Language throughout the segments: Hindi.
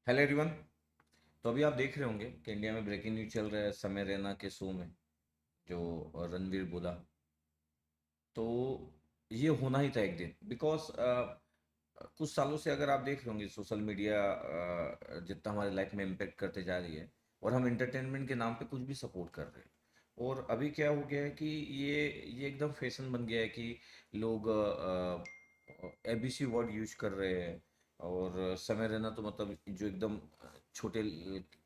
Hello everyone. तो अभी आप देख रहे होंगे कि इंडिया में ब्रेकिंग न्यूज चल रहा है समय रैना के शो में, जो रणवीर बोला। तो ये होना ही था एक दिन, बिकॉज कुछ सालों से अगर आप देख रहे होंगे सोशल मीडिया जितना हमारे लाइफ में इम्पेक्ट करते जा रही है, और हम एंटरटेनमेंट के नाम पे कुछ भी सपोर्ट कर रहे हैं। और अभी क्या हो गया है कि ये एकदम फैशन बन गया है कि लोग एबीसी वर्ड यूज कर रहे हैं। और समय रहना तो मतलब जो एकदम छोटे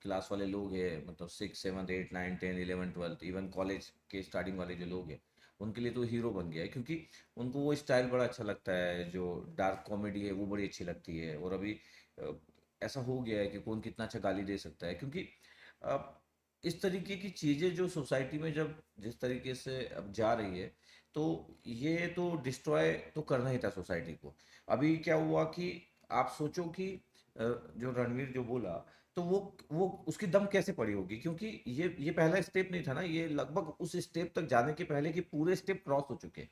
क्लास वाले लोग हैं, मतलब 6, 7, 8, 9, 10, 11, 12, इवन कॉलेज के स्टार्टिंग वाले जो लोग हैं, उनके लिए तो हीरो बन गया है, क्योंकि उनको वो स्टाइल बड़ा अच्छा लगता है। जो डार्क कॉमेडी है वो बड़ी अच्छी लगती है। और अभी अ, ऐसा हो गया है कि कौन कितना अच्छा गाली दे सकता है, क्योंकि अब इस तरीके की चीज़ें जो सोसाइटी में जब जिस तरीके से अब जा रही है, तो ये तो डिस्ट्रॉय तो करना ही था सोसाइटी को। अभी क्या हुआ कि आप सोचो कि जो रणवीर जो बोला, तो वो उसकी दम कैसे पड़ी होगी, क्योंकि ये पहला स्टेप नहीं था ना, ये लगभग उस स्टेप तक जाने के पहले कि पूरे स्टेप क्रॉस हो चुके हैं।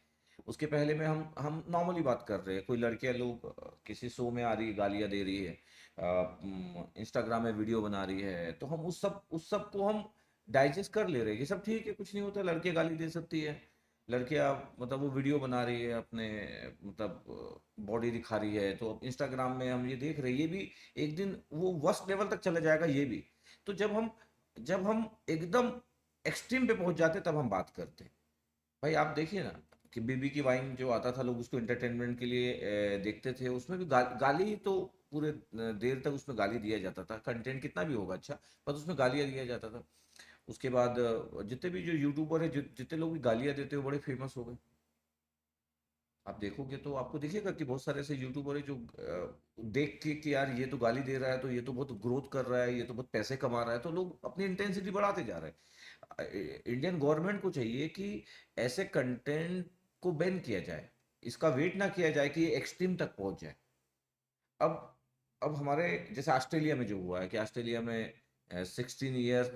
उसके पहले में हम नॉर्मली बात कर रहे हैं, कोई लड़कियां लोग किसी शो में आ रही गालियां दे रही है, इंस्टाग्राम में वीडियो बना रही है, तो हम उस सब को हम डाइजेस्ट कर ले रहे हैं, ये सब ठीक है, कुछ नहीं होता, लड़के गाली दे सकती है। लड़कियां मतलब वो वीडियो बना रही है अपने, मतलब बॉडी दिखा रही है, तो अब इंस्टाग्राम में हम ये देख रहे हैं, ये भी एक दिन वो वर्स्ट लेवल तक चला जाएगा ये भी। तो जब हम एकदम एक्सट्रीम पे पहुंच जाते तब हम बात करते हैं। भाई आप देखिए ना कि बीबी की वाइन जो आता था, लोग उसको एंटरटेनमेंट के लिए देखते थे, उसमें भी गाली ही तो पूरे देर तक उसमें गाली दिया जाता था, कंटेंट कितना भी होगा अच्छा, पर उसमें गालियां दिया जाता था। उसके बाद जितने भी जो यूट्यूबर है, जितने लोग भी गालियां देते हैं वो बड़े फेमस हो गए। आप देखोगे तो आपको दिखेगा कि बहुत सारे ऐसे यूट्यूबर है जो देख के कि यार ये तो गाली दे रहा है, तो ये तो बहुत ग्रोथ कर रहा है, ये तो बहुत पैसे कमा रहा है, तो लोग अपनी इंटेंसिटी बढ़ाते जा रहे हैं। इंडियन गवर्नमेंट को चाहिए कि ऐसे कंटेंट को बैन किया जाए, इसका वेट ना किया जाए कि ये एक्सट्रीम तक पहुंच जाए। अब अब हमारे जैसे ऑस्ट्रेलिया में जो हुआ है कि ऑस्ट्रेलिया में 16 ईयर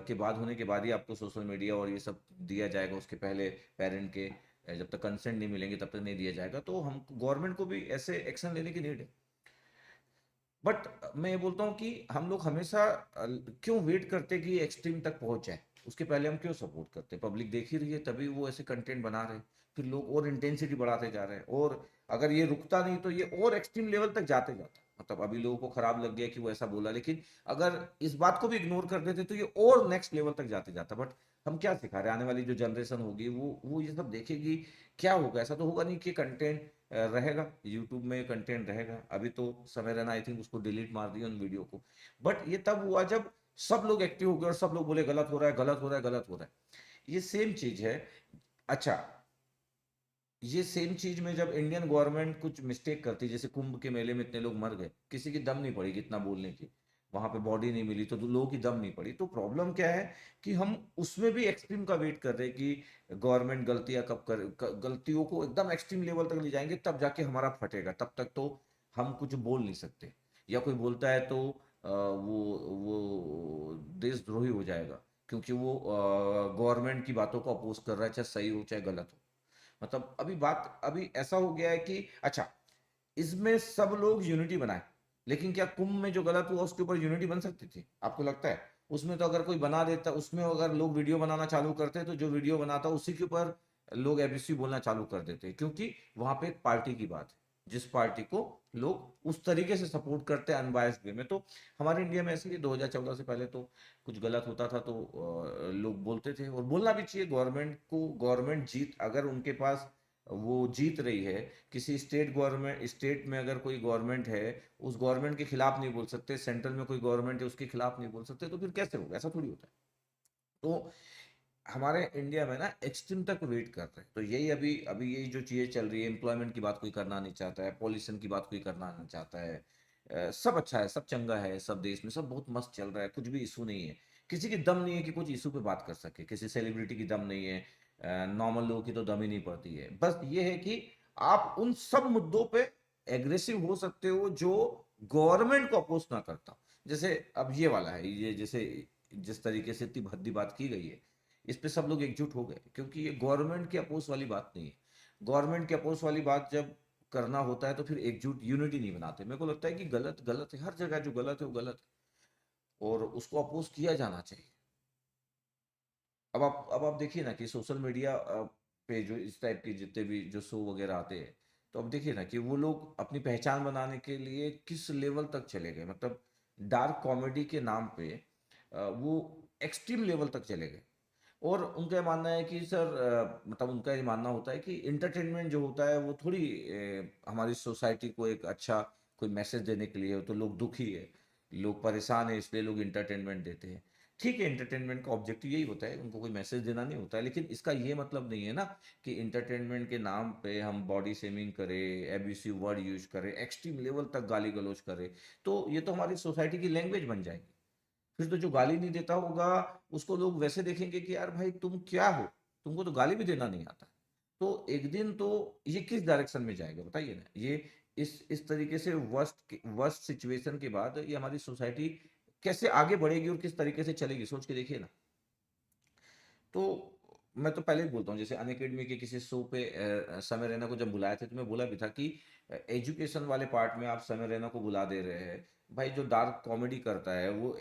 के बाद होने के बाद ही आपको सोशल मीडिया और ये सब दिया जाएगा, उसके पहले पेरेंट के जब तक कंसेंट नहीं मिलेंगे तब तक नहीं दिया जाएगा। तो हम गवर्नमेंट को भी ऐसे एक्शन लेने की नीड है। बट मैं ये बोलता हूँ कि हम लोग हमेशा क्यों वेट करते कि एक्सट्रीम तक पहुंच जाए, उसके पहले हम क्यों सपोर्ट करते, पब्लिक देख ही रही है तभी वो ऐसे कंटेंट बना रहे हैं। फिर लोग और इंटेंसिटी बढ़ाते जा रहे हैं, और अगर ये रुकता नहीं तो ये और एक्सट्रीम लेवल तक जाते जाता। मतलब अभी लोगों को खराब लग गया कि वो ऐसा बोला, लेकिन अगर इस बात को भी इग्नोर कर देते तो ये और नेक्स्ट लेवल तक जाते जाता। बट हम क्या सिखा रहे हैं, आने वाली जो जनरेशन होगी वो ये सब देखेगी, क्या होगा, ऐसा तो होगा नहीं कि कंटेंट रहेगा, यूट्यूब में कंटेंट रहेगा। अभी तो समय रहना आई थिंक उसको डिलीट मार दिया उन वीडियो को। बट ये तब हुआ जब सब लोग एक्टिव हो गए और सब लोग बोले गलत हो रहा है, गलत हो रहा है, गलत हो रहा है। ये सेम चीज है। अच्छा, ये सेम चीज में जब इंडियन गवर्नमेंट कुछ मिस्टेक करती, जैसे कुंभ के मेले में इतने लोग मर गए, किसी की दम नहीं पड़ी कितना बोलने की, वहां पे बॉडी नहीं मिली तो लोगों की दम नहीं पड़ी। तो प्रॉब्लम क्या है कि हम उसमें भी एक्सट्रीम का वेट कर रहे हैं कि गवर्नमेंट गलतियां कब गलतियों को एकदम एक्सट्रीम लेवल तक ले जाएंगे तब जाके हमारा फटेगा, तब तक तो हम कुछ बोल नहीं सकते। या कोई बोलता है तो वो देशद्रोही हो जाएगा, क्योंकि वो गवर्नमेंट की बातों को अपोज कर रहा है, चाहे सही हो चाहे गलत हो। मतलब अभी ऐसा हो गया है कि अच्छा, इसमें सब लोग यूनिटी बनाए, लेकिन क्या कुंभ में जो गलत हुआ उसके ऊपर यूनिटी बन सकती थी, आपको लगता है? उसमें तो अगर कोई बना देता, उसमें अगर लोग वीडियो बनाना चालू करते तो जो वीडियो बनाता उसी के ऊपर लोग एबीसी बोलना चालू कर देते, क्योंकि वहां पे एक पार्टी की बात है, जिस पार्टी को लोग उस तरीके से सपोर्ट करते हैं अनबायस्ड वे में। तो हमारे इंडिया में ऐसे ही 2014 से पहले तो कुछ गलत होता था तो लोग बोलते थे, और बोलना भी चाहिए गवर्नमेंट को। गवर्नमेंट जीत अगर उनके पास वो जीत रही है, किसी स्टेट में अगर कोई गवर्नमेंट है, उस गवर्नमेंट के खिलाफ नहीं बोल सकते, सेंट्रल में कोई गवर्नमेंट है उसके खिलाफ नहीं बोल सकते, तो फिर कैसे होगा? ऐसा थोड़ी होता है। तो हमारे इंडिया में ना एक्सट्रीम तक वेट कर रहे हैं। तो यही अभी अभी यही जो चीजें चल रही है, एम्प्लॉयमेंट की बात कोई करना नहीं चाहता है, पॉल्यूशन की बात कोई करना नहीं चाहता है, सब अच्छा है, सब चंगा है, सब देश में सब बहुत मस्त चल रहा है, कुछ भी इशू नहीं है। किसी की दम नहीं है कि कुछ इशू पे बात कर सके, किसी सेलिब्रिटी की दम नहीं है, नॉर्मल लोगों की तो दम ही नहीं पड़ती है। बस ये है कि आप उन सब मुद्दों पे एग्रेसिव हो सकते हो जो गवर्नमेंट को अपोज ना करता हो। जैसे अब ये वाला है, ये जैसे जिस तरीके से इतनी भद्दी बात की गई है, इस पे सब लोग एकजुट हो गए, क्योंकि ये गवर्नमेंट के अपोज वाली बात नहीं है। गवर्नमेंट के अपोज वाली बात जब करना होता है तो फिर एकजुट यूनिटी नहीं बनाते। मेरे को लगता है कि गलत गलत है, हर जगह जो गलत है वो गलत है और उसको अपोज किया जाना चाहिए। अब आप देखिए ना कि सोशल मीडिया पे जो इस टाइप के जितने भी जो शो वगैरह आते हैं, तो अब देखिए ना कि वो लोग अपनी पहचान बनाने के लिए किस लेवल तक चले गए। मतलब डार्क कॉमेडी के नाम पे वो एक्सट्रीम लेवल तक चले गए। और उनका ये मानना है कि सर मतलब उनका ये मानना होता है कि इंटरटेनमेंट जो होता है वो थोड़ी हमारी सोसाइटी को एक अच्छा कोई मैसेज देने के लिए हो, तो लोग दुखी है, लोग परेशान है, इसलिए लोग इंटरटेनमेंट देते हैं। ठीक है, एंटरटेनमेंट का ऑब्जेक्टिव यही होता है, उनको कोई मैसेज देना नहीं होता है, लेकिन इसका ये मतलब नहीं है ना कि इंटरटेनमेंट के नाम पे हम बॉडी शेमिंग करें, एब्यूसिव वर्ड यूज करें, एक्सट्रीम लेवल तक गाली गलौज करें। तो ये तो हमारी सोसाइटी की लैंग्वेज बन जाएगी। फिर तो जो गाली नहीं देता होगा उसको लोग वैसे देखेंगे कि यार भाई तुम क्या हो, तुमको तो गाली भी देना नहीं आता। तो एक दिन तो ये किस डायरेक्शन में जाएगा बताइए ना। ये इस तरीके से वर्स्ट वर्स्ट सिचुएशन के बाद ये हमारी सोसाइटी कैसे आगे बढ़ेगी और किस तरीके से चलेगी, सोच के देखिए ना। तो मैं तो पहले ही बोलता हूँ, जैसे अनअकैडमी के किसी शो पे समय रैना को जब बुलाए थे तो मैं बोला भी था कि एजुकेशन वाले पार्ट में आप समय रैना को बुला दे रहे हैं। भाई जो डार्क कॉमेडी करता है वो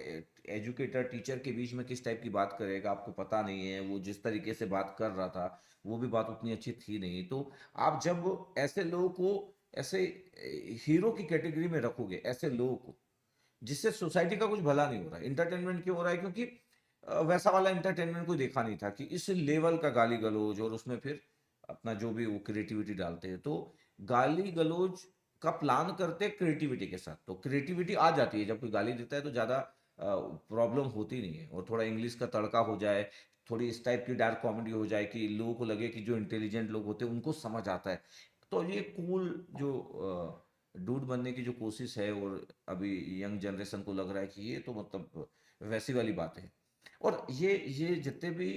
एजुकेटर टीचर के बीच में किस टाइप की बात करेगा आपको पता नहीं है। वो जिस तरीके से बात कर रहा था वो भी बात उतनी अच्छी थी नहीं। तो आप जब ऐसे लोगों को ऐसे हीरो की कैटेगरी में रखोगे, ऐसे लोगों को जिससे सोसाइटी का कुछ भला नहीं हो रहा है, इंटरटेनमेंट क्यों हो रहा है, क्योंकि वैसा वाला एंटरटेनमेंट कोई देखा नहीं था कि इस लेवल का गाली गलौज और उसमें फिर अपना जो भी वो क्रिएटिविटी डालते हैं। तो गाली गलौज का प्लान करते हैं क्रिएटिविटी के साथ, तो क्रिएटिविटी आ जाती है जब कोई गाली देता है तो ज़्यादा प्रॉब्लम होती नहीं है। और थोड़ा इंग्लिश का तड़का हो जाए, थोड़ी इस टाइप की डार्क कॉमेडी हो जाए कि लोगों को लगे कि जो इंटेलिजेंट लोग होते हैं उनको समझ आता है, तो ये कूल जो डूड बनने की जो कोशिश है और अभी यंग जनरेशन को लग रहा है कि ये तो मतलब वैसी वाली बात है। और ये जितने भी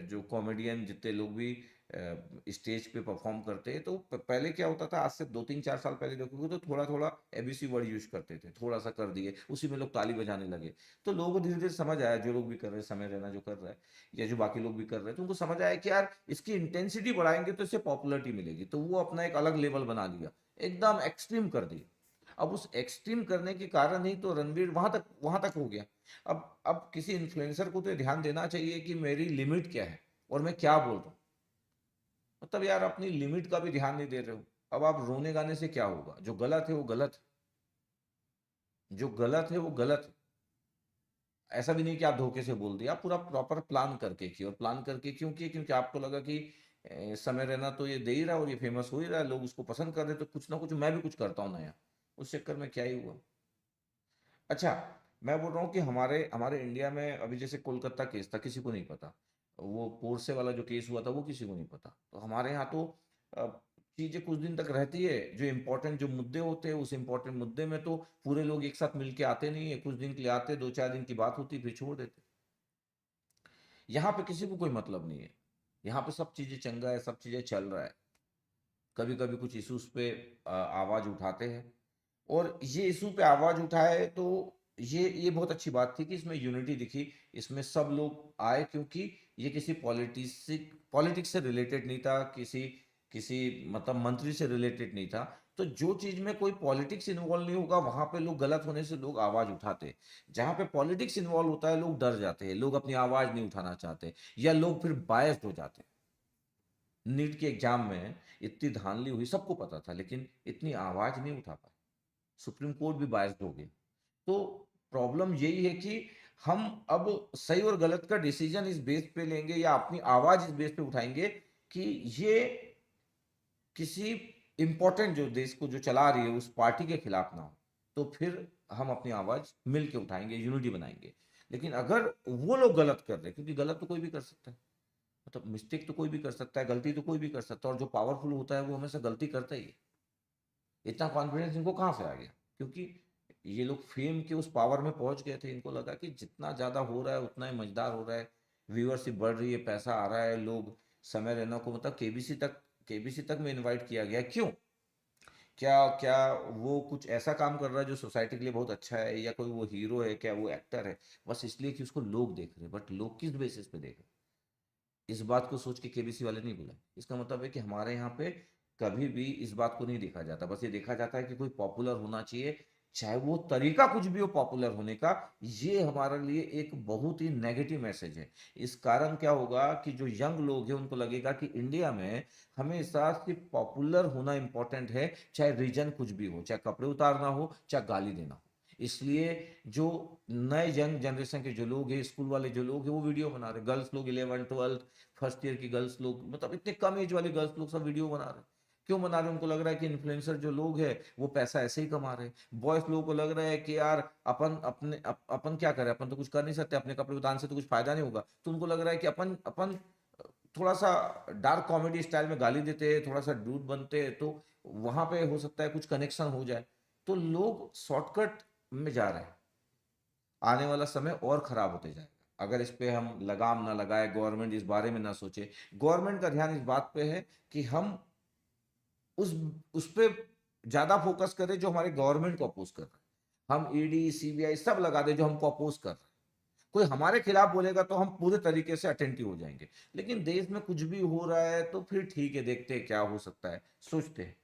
जो कॉमेडियन जितने लोग भी स्टेज पे परफॉर्म करते हैं, तो पहले क्या होता था, आज से 2 3 4 साल पहले देखोगे तो थोड़ा थोड़ा एबीसी वर्ड यूज करते थे, थोड़ा सा कर दिए उसी में लोग ताली बजाने लगे। तो लोगों को धीरे धीरे समझ आया, जो लोग भी कर रहे हैं, समय रहना जो कर रहा है या जो बाकी लोग भी कर रहे हैं, तो उनको समझ आया कि यार इसकी इंटेंसिटी बढ़ाएंगे तो इससे पॉपुलरिटी मिलेगी। तो वो अपना एक अलग लेवल बना लिया, एकदम एक्सट्रीम कर दिया। अब उस एक्सट्रीम करने के कारण ही तो रणवीर वहां तक हो गया। अब किसी इन्फ्लुएंसर को तो ये ध्यान देना चाहिए कि मेरी लिमिट क्या है और मैं क्या बोल रहा हूँ। मतलब यार अपनी लिमिट का भी ध्यान नहीं दे रहे हो। अब आप रोने गाने से क्या होगा, जो गलत है वो गलत है, जो गलत है वो गलत है। ऐसा भी नहीं कि आप धोखे से बोल दिया, आप पूरा प्रॉपर प्लान करके किए। और प्लान करके क्यों किए, क्योंकि आपको लगा कि समय रहना तो ये दे ही रहा है और ये फेमस हो ही रहा है, लोग उसको पसंद कर रहे हैं, तो कुछ ना कुछ मैं भी कुछ करता हूँ नया। उस चक्कर में क्या ही हुआ। अच्छा, मैं बोल रहा हूँ कि हमारे हमारे इंडिया में अभी जैसे कोलकाता केस था, किसी को नहीं पता। वो पोरसे वाला जो केस हुआ था वो किसी को नहीं पता। तो हमारे यहाँ तो अ, चीजें कुछ दिन तक रहती है, जो इम्पोर्टेंट जो मुद्दे होते हैं उस इम्पोर्टेंट मुद्दे में तो पूरे लोग एक साथ मिलके आते नहीं है, कुछ दिन के लिए आते, 2 4 दिन की बात होती फिर छोड़ देते। यहाँ पे किसी को कोई मतलब नहीं है, यहाँ पे सब चीजें चंगा है, सब चीजें चल रहा है। कभी कभी कुछ इश्यूज पे आवाज उठाते हैं, और ये इशू पे आवाज उठाए तो ये बहुत अच्छी बात थी कि इसमें यूनिटी दिखी, इसमें सब लोग आए, क्योंकि ये किसी पॉलिटिक्स से रिलेटेड नहीं था, किसी किसी मतलब मंत्री से रिलेटेड नहीं था। तो जो चीज में कोई पॉलिटिक्स इन्वॉल्व नहीं होगा वहां पे लोग गलत होने से लोग आवाज उठाते। जहां पे पॉलिटिक्स इन्वॉल्व होता है लोग डर जाते हैं, लोग अपनी आवाज नहीं उठाना चाहते, या लोग फिर बायस्ड हो जाते हैं। नीट के एग्जाम में इतनी धांधली हुई, सबको पता था, लेकिन इतनी आवाज नहीं उठा पाए, सुप्रीम कोर्ट भी बायस्ड हो गया। तो प्रॉब्लम यही है कि हम अब सही और गलत का डिसीजन इस बेस पे लेंगे या अपनी आवाज इस बेस पे उठाएंगे कि ये किसी इंपॉर्टेंट जो देश को जो चला रही है उस पार्टी के खिलाफ ना हो, तो फिर हम अपनी आवाज मिल के उठाएंगे, यूनिटी बनाएंगे। लेकिन अगर वो लोग गलत कर रहे हैं, क्योंकि गलत तो कोई भी कर सकता है, मतलब मिस्टेक तो कोई भी कर सकता है, गलती तो कोई भी कर सकता है, और जो पावरफुल होता है वो हमेशा गलती करता ही है। इतना कॉन्फिडेंस इनको कहाँ से आ गया, क्योंकि ये लोग फेम के उस पावर में पहुंच गए थे, इनको लगा कि जितना ज्यादा हो रहा है उतना ही मजेदार हो रहा है, व्यूअरशिप बढ़ रही है, पैसा आ रहा है, लोग समय रैना को मतलब केबीसी तक में इनवाइट किया गया। क्यों, क्या क्या वो कुछ ऐसा काम कर रहा है जो सोसाइटी के लिए बहुत अच्छा है, या कोई वो हीरो है, क्या वो एक्टर है, बस इसलिए कि उसको लोग देख रहे हैं। बट लोग किस बेसिस पे देख रहे हैं, इस बात को सोच के केबीसी वाले नहीं बुलाए। इसका मतलब है कि हमारे यहाँ पे कभी भी इस बात को नहीं देखा जाता। बस ये देखा जाता है कि कोई पॉपुलर होना चाहिए, चाहे वो तरीका कुछ भी हो पॉपुलर होने का। ये हमारे लिए एक बहुत ही नेगेटिव मैसेज है। इस कारण क्या होगा कि जो यंग लोग हैं उनको लगेगा कि इंडिया में हमेशा सिर्फ पॉपुलर होना इंपॉर्टेंट है, चाहे रीजन कुछ भी हो, चाहे कपड़े उतारना हो, चाहे गाली देना हो। इसलिए जो नए यंग जनरेशन के जो लोग हैं, स्कूल वाले जो लोग हैं, वो वीडियो बना रहे हैं। गर्ल्स लोग 11 12 फर्स्ट ईयर की गर्ल्स लोग, मतलब इतने कम एज वाली गर्ल्स लोग सब वीडियो बना रहे हैं। क्यों बना रहे हैं? उनको लग रहा है कि इन्फ्लुएंसर जो लोग हैं वो पैसा ऐसे ही कमा रहे हैं। बॉयज लोगों को लग रहा है कि यार अपन क्या करें, अपन तो कुछ कर नहीं सकते, अपने कपड़े उतारने से तो कुछ फायदा नहीं होगा। तो उनको लग रहा है कि अपन अपन थोड़ा सा डार्क कॉमेडी स्टाइल में गाली देते हैं, थोड़ा सा डूड बनते हैं, तो वहां पे हो सकता है कुछ कनेक्शन हो जाए। तो लोग शॉर्टकट में जा रहे हैं। आने वाला समय और खराब होते जाएगा अगर इस पे हम लगाम ना लगाए, गवर्नमेंट इस बारे में ना सोचे। गवर्नमेंट का ध्यान इस बात पे है कि हम उस उस पे ज्यादा फोकस करें जो हमारे गवर्नमेंट को अपोज कर रहे हैं। हम ईडी सीबीआई सब लगा दें जो हमको अपोज कर रहे हैं। कोई हमारे खिलाफ बोलेगा तो हम पूरे तरीके से अटेंटिव हो जाएंगे। लेकिन देश में कुछ भी हो रहा है तो फिर ठीक है, देखते हैं क्या हो सकता है, सोचते हैं।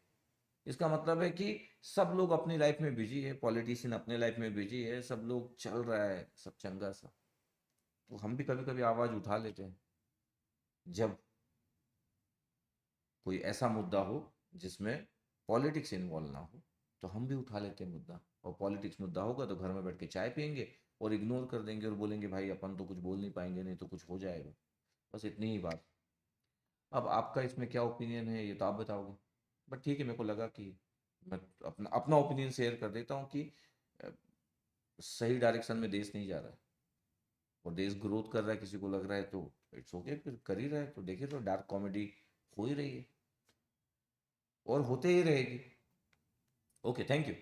इसका मतलब है कि सब लोग अपनी लाइफ में बिजी है, पॉलिटिशियन अपने लाइफ में बिजी है, सब लोग चल रहा है सब चंगा सा। तो हम भी कभी कभी आवाज उठा लेते हैं जब कोई ऐसा मुद्दा हो जिसमें पॉलिटिक्स इन्वॉल्व ना हो, तो हम भी उठा लेते हैं मुद्दा। और पॉलिटिक्स मुद्दा होगा तो घर में बैठ के चाय पियेंगे और इग्नोर कर देंगे और बोलेंगे भाई अपन तो कुछ बोल नहीं पाएंगे, नहीं तो कुछ हो जाएगा। बस इतनी ही बात। अब आपका इसमें क्या ओपिनियन है ये तो आप बताओगे। बट ठीक है, मेरे को लगा कि मैं अपना अपना ओपिनियन शेयर कर देता हूँ कि अ, सही डायरेक्शन में देश नहीं जा रहा है और देश ग्रोथ कर रहा है। किसी को लग रहा है तो इट्स ओके, फिर कर ही रहा है तो देखिए, तो डार्क कॉमेडी हो ही रही है और होते ही रहेगी। Okay, thank you.